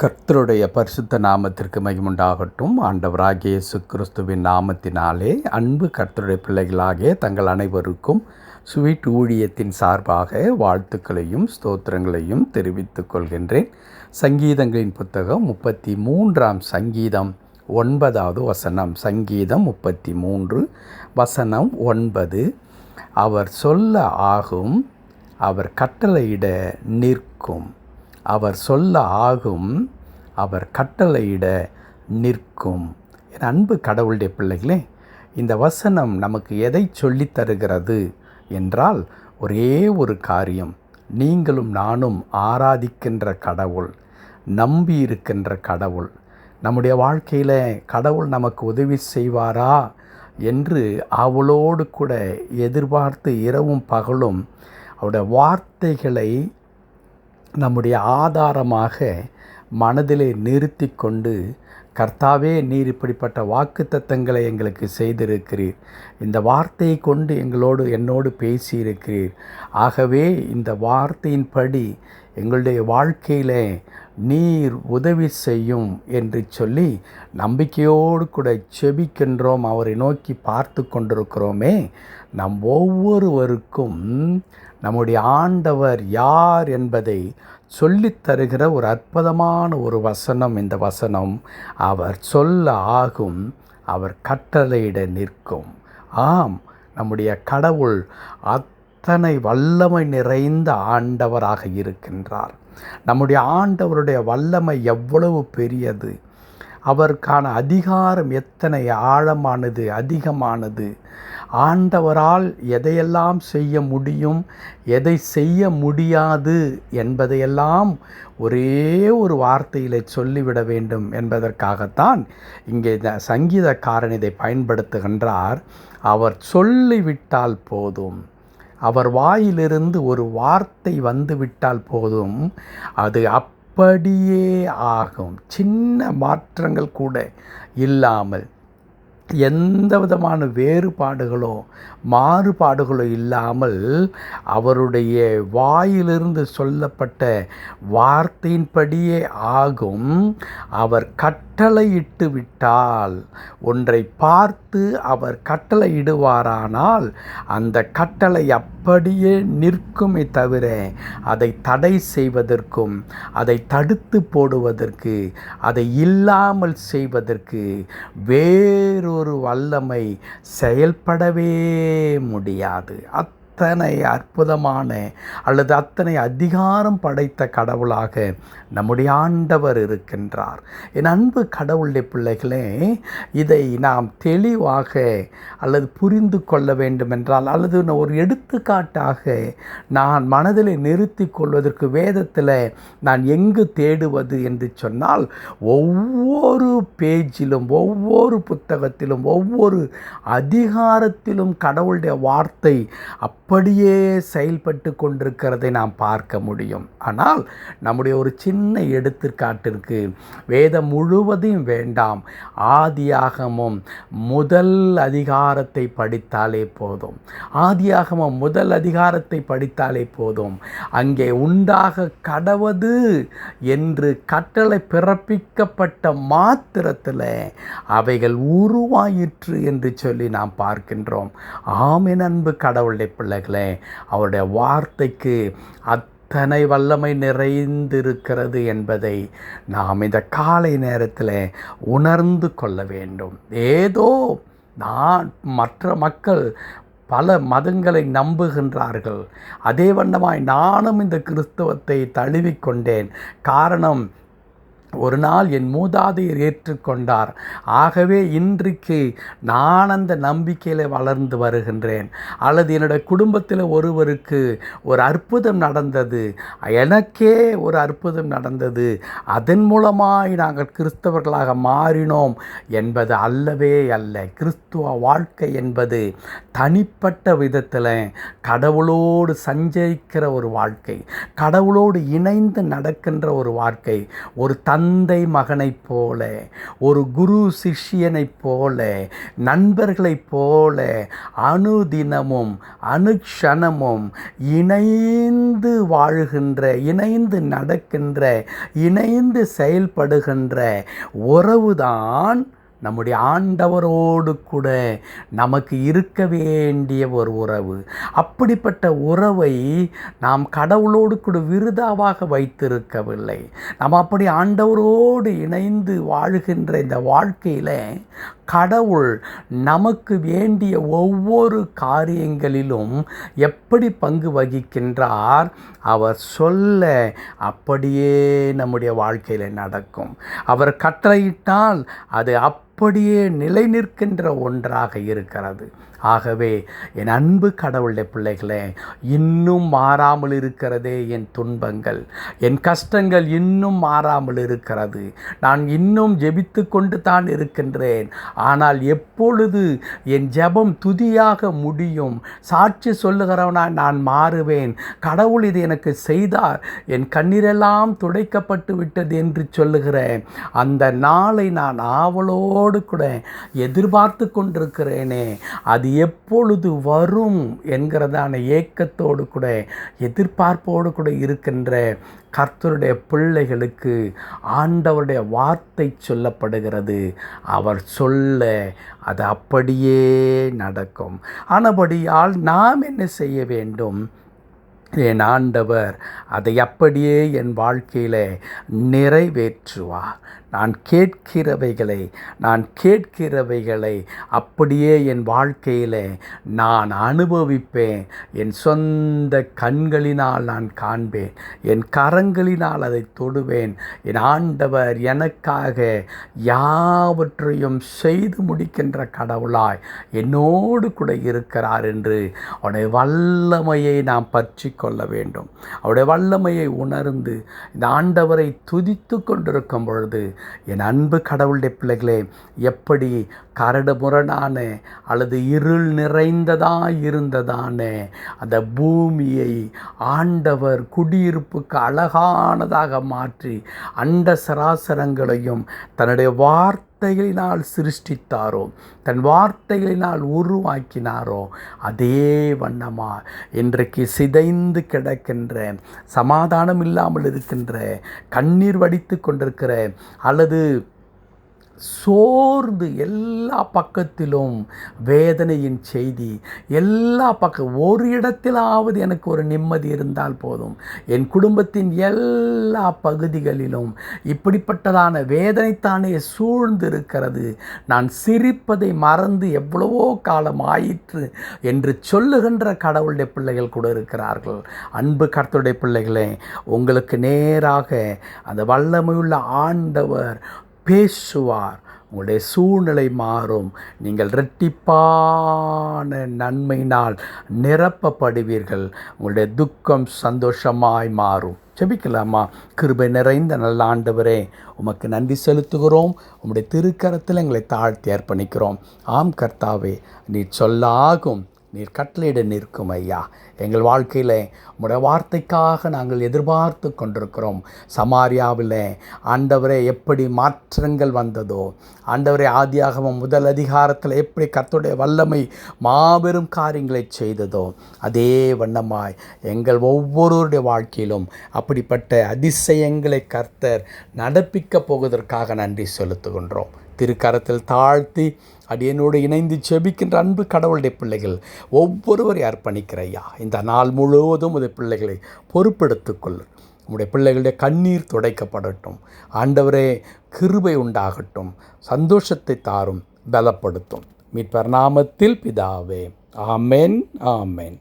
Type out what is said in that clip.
கர்த்தருடைய பரிசுத்த நாமத்திற்கு மகிமுண்டாகட்டும். ஆண்டவராகிய இயேசு கிறிஸ்துவின் நாமத்தினாலே அன்பு கர்த்தருடைய பிள்ளைகளாகிய தங்கள் அனைவருக்கும் ஸ்வீட் ஊழியத்தின் சார்பாக வாழ்த்துக்களையும் ஸ்தோத்திரங்களையும் தெரிவித்துக் கொள்கின்றேன். சங்கீதங்களின் புத்தகம் 33ஆம் சங்கீதம் 9வது வசனம். சங்கீதம் 33 வசனம் 9. அவர் சொல்ல ஆகும், அவர் கட்டளையிட நிற்கும். அவர் சொல்ல ஆகும், அவர் கட்டளையிட நிற்கும். என் அன்பு கடவுளுடைய பிள்ளைகளே, இந்த வசனம் நமக்கு எதை சொல்லித் தருகிறது என்றால், ஒரே ஒரு காரியம். நீங்களும் நானும் ஆராதிக்கின்ற கடவுள், நம்பி இருக்கின்ற கடவுள், நம்முடைய வாழ்க்கையில் கடவுள் நமக்கு உதவி செய்வாரா என்று அவளோடு கூட எதிர்பார்த்து இரவும் பகலும் அவருடைய வார்த்தைகளை நம்முடைய ஆதாரமாக மனதிலே நிறுத்தி கொண்டு, கர்த்தாவே, நீர் இப்படிப்பட்ட வாக்குத்தத்தங்களை எங்களுக்கு செய்திருக்கிறீர், இந்த வார்த்தையை கொண்டு என்னோடு பேசியிருக்கிறீர், ஆகவே இந்த வார்த்தையின்படி எங்களுடைய வாழ்க்கையில் நீர் உதவி செய்யும் என்று சொல்லி நம்பிக்கையோடு கூட செபிக்கின்றோம். அவரை நோக்கி பார்த்து கொண்டிருக்கிறோமே. நம் ஒவ்வொருவருக்கும் நம்முடைய ஆண்டவர் யார் என்பதை சொல்லித் தருகிற ஒரு அற்புதமான ஒரு வசனம் இந்த வசனம். அவர் சொல்ல ஆகும், அவர் கட்டளையிட நிற்கும். ஆம், நம்முடைய கடவுள் அத்தனை வல்லமை நிறைந்த ஆண்டவராக இருக்கின்றார். நம்முடைய ஆண்டவருடைய வல்லமை எவ்வளவு பெரியது, அவருக்கான அதிகாரம் எத்தனை ஆழமானது, அதிகமானது. ஆண்டவரால் எதையெல்லாம் செய்ய முடியும், எதை செய்ய முடியாது என்பதையெல்லாம் ஒரே ஒரு வார்த்தையில் சொல்லிவிட வேண்டும் என்பதற்காகத்தான் இங்கே சங்கீதக்காரன் இதை பயன்படுத்துகின்றார். அவர் சொல்லிவிட்டால் போதும், அவர் வாயிலிருந்து ஒரு வார்த்தை வந்துவிட்டால் போதும், அது அப்படியே ஆகும். சின்ன மாற்றங்கள் கூட இல்லாமல், எந்த விதமான வேறுபாடுகளோ மாறுபாடுகளோ இல்லாமல் அவருடைய வாயிலிருந்து சொல்லப்பட்ட வார்த்தையின்படியே ஆகும். அவர் கட்டளையிட்டு விட்டால், ஒன்றை பார்த்து அவர் கட்டளையிடுவாரானால் அந்த கட்டளை அப்படியே நிற்குமே தவிர அதை தடை செய்வதற்கும், அதை தடுத்து போடுவதற்கு, அதை இல்லாமல் செய்வதற்கு வேறொரு வல்லமை செயல்படவே முடியாது. அத்தனை அற்புதமான அல்லது அத்தனை அதிகாரம் படைத்த கடவுளாக நம்முடைய ஆண்டவர் இருக்கின்றார். என் அன்பு கடவுளுடைய பிள்ளைகளே, இதை நாம் தெளிவாக அல்லது புரிந்து கொள்ள வேண்டுமென்றால், அல்லது ஒரு எடுத்துக்காட்டாக நான் மனதில் நிறுத்தி கொள்வதற்கு வேதத்தில் நான் எங்கு தேடுவது என்று சொன்னால், ஒவ்வொரு பேஜிலும், ஒவ்வொரு புத்தகத்திலும், ஒவ்வொரு அதிகாரத்திலும் கடவுளுடைய வார்த்தை அப்படியே செயல்பட்டு கொண்டிருக்கிறதை நாம் பார்க்க முடியும். ஆனால் நம்முடைய ஒரு சின்ன எடுத்துக்காட்டிற்கு வேதம் முழுவதையும் வேண்டாம், ஆதியாகமம் முதல் அதிகாரத்தை படித்தாலே போதும். ஆதியாகமம் முதல் அதிகாரத்தை படித்தாலே போதும். அங்கே உண்டாக கடவது என்று கட்டளை பிறப்பிக்கப்பட்ட மாத்திரத்தில் அவைகள் உருவாயிற்று என்று சொல்லி நாம் பார்க்கின்றோம். ஆமென். அன்பு கடவுளுடைய பிள்ளைகளே, அவருடைய வார்த்தைக்கு அத்தனை வல்லமை நிறைந்திருக்கிறது என்பதை நாம் இந்த காலை நேரத்தில் உணர்ந்து கொள்ள வேண்டும். ஏதோ மற்ற மக்கள் பல மதங்களை நம்புகின்றார்கள், அதே வண்ணமாய் நானும் இந்த கிறிஸ்தவத்தை தழுவிக்கொண்டேன். காரணம், ஒரு நாள் என் மூதாதையர் ஏற்றுக்கொண்டார், ஆகவே இன்றைக்கு நான் அந்த நம்பிக்கையில் வளர்ந்து வருகின்றேன். அல்லது என்னுடைய குடும்பத்தில் ஒருவருக்கு ஒரு அற்புதம் நடந்தது, எனக்கே ஒரு அற்புதம் நடந்தது, அதன் மூலமாய் நாங்கள் கிறிஸ்தவர்களாக மாறினோம் என்பது அல்லவே அல்ல. கிறிஸ்துவ வாழ்க்கை என்பது தனிப்பட்ட விதத்தில் கடவுளோடு சஞ்சரிக்கிற ஒரு வாழ்க்கை, கடவுளோடு இணைந்து நடக்கின்ற ஒரு வாழ்க்கை. ஒரு தந்தை மகனைப் போல, ஒரு குரு சிஷ்யனைப் போல, நண்பர்களைப் போல அனுதினமும் அனுக்ஷணமும் இணைந்து வாழ்கின்ற, இணைந்து நடக்கின்ற, இணைந்து செயல்படுகின்ற உறவுதான் நம்முடைய ஆண்டவரோடு கூட நமக்கு இருக்க வேண்டிய ஒரு உறவு. அப்படிப்பட்ட உறவை நாம் கடவுளோடு கூட விருதாவாக வைத்திருக்கவில்லை. நாம் அப்படி ஆண்டவரோடு இணைந்து வாழ்கின்ற இந்த வாழ்க்கையில் கடவுள் நமக்கு வேண்டிய ஒவ்வொரு காரியங்களிலும் எப்படி பங்கு வகிக்கின்றார், அவர் சொல்ல அப்படியே நம்முடைய வாழ்க்கையில் நடக்கும். அவர் கட்டளையிட்டால் அது அப்படியே நிலை நிற்கின்ற ஒன்றாக இருக்கிறது. ஆகவே என் அன்பு கடவுளுடைய பிள்ளைகளே, இன்னும் மாறாமல் இருக்கிறதே என் துன்பங்கள், என் கஷ்டங்கள் இன்னும் மாறாமல் இருக்கிறது. நான் இன்னும் ஜெபித்து கொண்டு தான் இருக்கின்றேன். ஆனால் எப்பொழுது என் ஜெபம் துதியாக முடியும், சாட்சி சொல்லுகிறவனாய் நான் மாறுவேன், கடவுள் இது எனக்கு செய்தார், என் கண்ணீரெல்லாம் துடைக்கப்பட்டு விட்டது என்று சொல்லுகிறேன், அந்த நாளை நான் ஆவலோடு கூட எதிர்பார்த்து கொண்டிருக்கிறேனே, அது எப்பொழுது வரும் என்கிறதான ஏக்கத்தோடு கூட எதிர்பார்ப்போடு கூட இருக்கின்ற கர்த்தருடைய பிள்ளைகளுக்கு ஆண்டவருடைய வார்த்தை சொல்லப்படுகிறது. அவர் சொல்ல அது அப்படியே நடக்கும். ஆனபடியால் நாம் என்ன செய்ய வேண்டும்? என் ஆண்டவர் அதை அப்படியே என் வாழ்க்கையில் நிறைவேற்றுவார். நான் கேட்கிறவைகளை அப்படியே என் வாழ்க்கையில் நான் அனுபவிப்பேன். என் சொந்த கண்களினால் நான் காண்பேன், என் கரங்களினால் அதை தொடுவேன். என் ஆண்டவர் எனக்காக யாவற்றையும் செய்து முடிக்கின்ற கடவுளாய் என்னோடு கூட இருக்கிறார் என்று அவருடைய வல்லமையை நாம் பற்றி கொள்ள வேண்டும். அவருடைய வல்லமையை உணர்ந்து இந்த ஆண்டவரை துதித்து கொண்டிருக்கும் பொழுது என் அன்பு கடவுளுடைய பிள்ளைகளே, எப்படி கரடு முரடான அல்லது இருள் இருந்ததான அந்த பூமியை ஆண்டவர் குடியிருப்புக்கு அழகானதாக மாற்றி அண்ட சராசரங்களையும் தன்னுடைய வார்த்தைகளினால் சிருஷ்டித்தாரோ, தன் வார்த்தைகளினால் உருவாக்கினாரோ, அதே வண்ணமா இன்றைக்கு சிதைந்து கிடக்கின்ற, சமாதானம் இல்லாமல் இருக்கின்ற, கண்ணீர் வடித்து கொண்டிருக்கிற அல்லது சோர்ந்து எல்லா பக்கத்திலும் வேதனையின் செய்தி, எல்லா ஒரு இடத்திலாவது எனக்கு ஒரு நிம்மதி இருந்தால் போதும், என் குடும்பத்தின் எல்லா பகுதிகளிலும் இப்படிப்பட்டதான வேதனைத்தானே சூழ்ந்திருக்கிறது, நான் சிரிப்பதை மறந்து எவ்வளவோ காலம் ஆயிற்று என்று சொல்லுகின்ற கடவுளுடைய பிள்ளைகள் கூட இருக்கிறார்கள். அன்பு கர்த்தருடைய பிள்ளைகளே, உங்களுக்கு நேராக அந்த வல்லமையுள்ள ஆண்டவர் பேசுவார். உங்களுடைய சூழ்நிலை மாறும். நீங்கள் இரட்டிப்பான நன்மையினால் நிரப்பப்படுவீர்கள். உங்களுடைய துக்கம் சந்தோஷமாய் மாறும். ஜெபிக்கலாமா? கிருபை நிறைந்த நல்ல ஆண்டவரே, உமக்கு நன்றி செலுத்துகிறோம். உம்முடைய திருக்கரத்தில் எங்களை தாழ்த்தி அர்ப்பணிக்கிறோம். ஆம் கர்த்தாவே, நீர் சொல்லாகும், நீர் கட்டளையிட நிற்கும் ஐயா. எங்கள் வாழ்க்கையில் உம்முடைய வார்த்தைக்காக நாங்கள் எதிர்பார்த்து கொண்டிருக்கிறோம். சமாரியாவில் ஆண்டவரே எப்படி மாற்றங்கள் வந்ததோ, ஆண்டவரே ஆதியாகமம் முதல் அதிகாரத்தில் எப்படி கர்த்தருடைய வல்லமை மாபெரும் காரியங்களை செய்ததோ, அதே வண்ணமாய் எங்கள் ஒவ்வொருவருடைய வாழ்க்கையிலும் அப்படிப்பட்ட அதிசயங்களை கர்த்தர் நடப்பிக்கப் போவதற்காக நன்றி செலுத்துகின்றோம். திருக்கரத்தில் தாழ்த்தி அடியனோடு இணைந்து செபிக்கின்ற அன்பு கடவுளுடைய பிள்ளைகள் ஒவ்வொருவரை அர்ப்பணிக்கிறையா. இந்த நாள் முழுவதும் உடைய பிள்ளைகளை பொறுப்பெடுத்துக்கொள். உடைய பிள்ளைகளுடைய கண்ணீர் துடைக்கப்படட்டும். ஆண்டவரே, கிருபை உண்டாகட்டும். சந்தோஷத்தை தாரும், பலப்படுத்தும். மீட்பர் நாமத்தில் பிதாவே. ஆமென், ஆமென்.